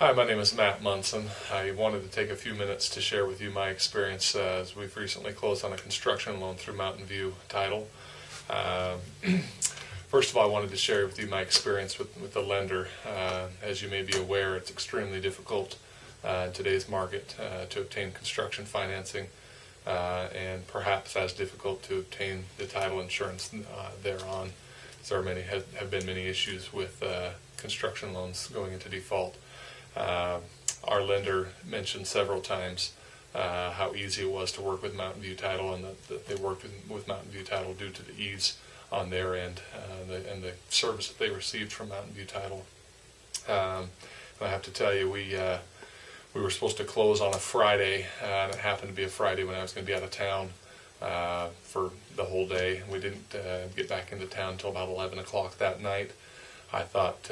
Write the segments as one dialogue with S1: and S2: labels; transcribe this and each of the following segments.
S1: Hi, my name is Matt Munson. I wanted to take a few minutes to share with you my experience as we've recently closed on a construction loan through Mountain View Title. Uh, First of all, I wanted to share with you my experience with the lender. As you may be aware, it's extremely difficult in today's market to obtain construction financing, and perhaps as difficult to obtain the title insurance thereon. There have been many issues with construction loans going into default. Our lender mentioned several times how easy it was to work with Mountain View Title, and that they worked with Mountain View Title due to the ease on their end and the service that they received from Mountain View Title. I have to tell you, we were supposed to close on a Friday, and it happened to be a Friday when I was going to be out of town for the whole day. We didn't get back into town until about 11 o'clock that night. I thought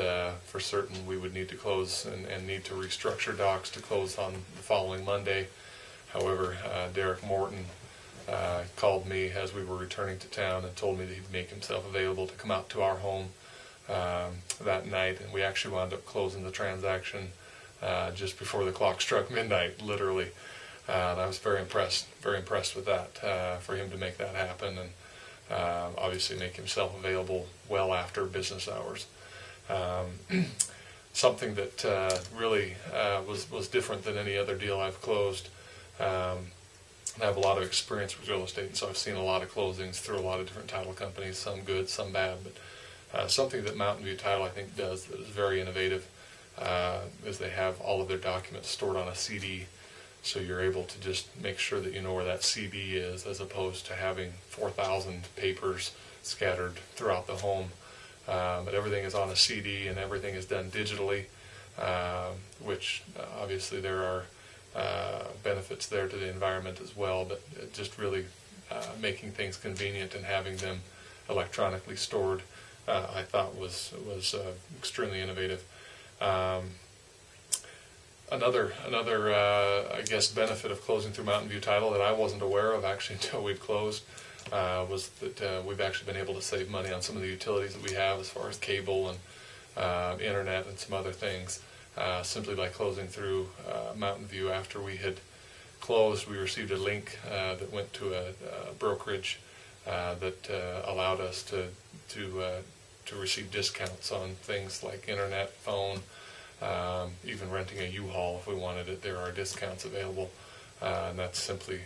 S1: for certain we would need to close and need to restructure docs to close on the following Monday. However, Derek Morton called me as we were returning to town and told me that he'd make himself available to come out to our home that night, and we actually wound up closing the transaction just before the clock struck midnight, literally. And I was very impressed with that, for him to make that happen, and obviously make himself available well after business hours. Something that really was different than any other deal I've closed. I have a lot of experience with real estate, and so I've seen a lot of closings through a lot of different title companies, some good, some bad. But something that Mountain View Title, I think, does that is very innovative is they have all of their documents stored on a CD, so you're able to just make sure that you know where that CD is, as opposed to having 4,000 papers scattered throughout the home. But everything is on a CD, and everything is done digitally, which obviously there are benefits there to the environment as well, but just really making things convenient and having them electronically stored, I thought was extremely innovative. Another I guess benefit of closing through Mountain View Title that I wasn't aware of actually until we'd closed was that we've actually been able to save money on some of the utilities that we have as far as cable and internet and some other things. Simply by closing through Mountain View. After we had closed, we received a link that went to a brokerage that allowed us to receive discounts on things like internet, phone, even renting a U-Haul if we wanted it. There are discounts available, and that's simply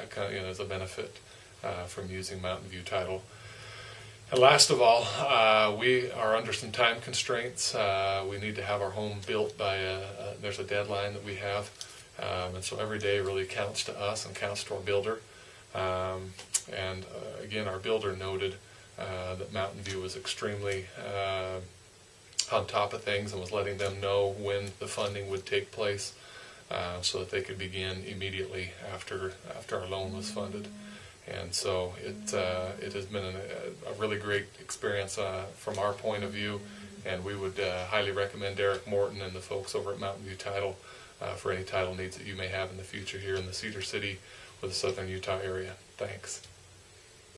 S1: kind of, as a benefit from using Mountain View Title. And last of all, we are under some time constraints. We need to have our home built by there's a deadline that we have, and so every day really counts to us and counts to our builder. And again, our builder noted that Mountain View was extremely on top of things and was letting them know when the funding would take place, so that they could begin immediately after our loan was funded. And so it has been a really great experience from our point of view, and we would highly recommend Derek Morton and the folks over at Mountain View Title for any title needs that you may have in the future here in the Cedar City or the southern Utah area. Thanks.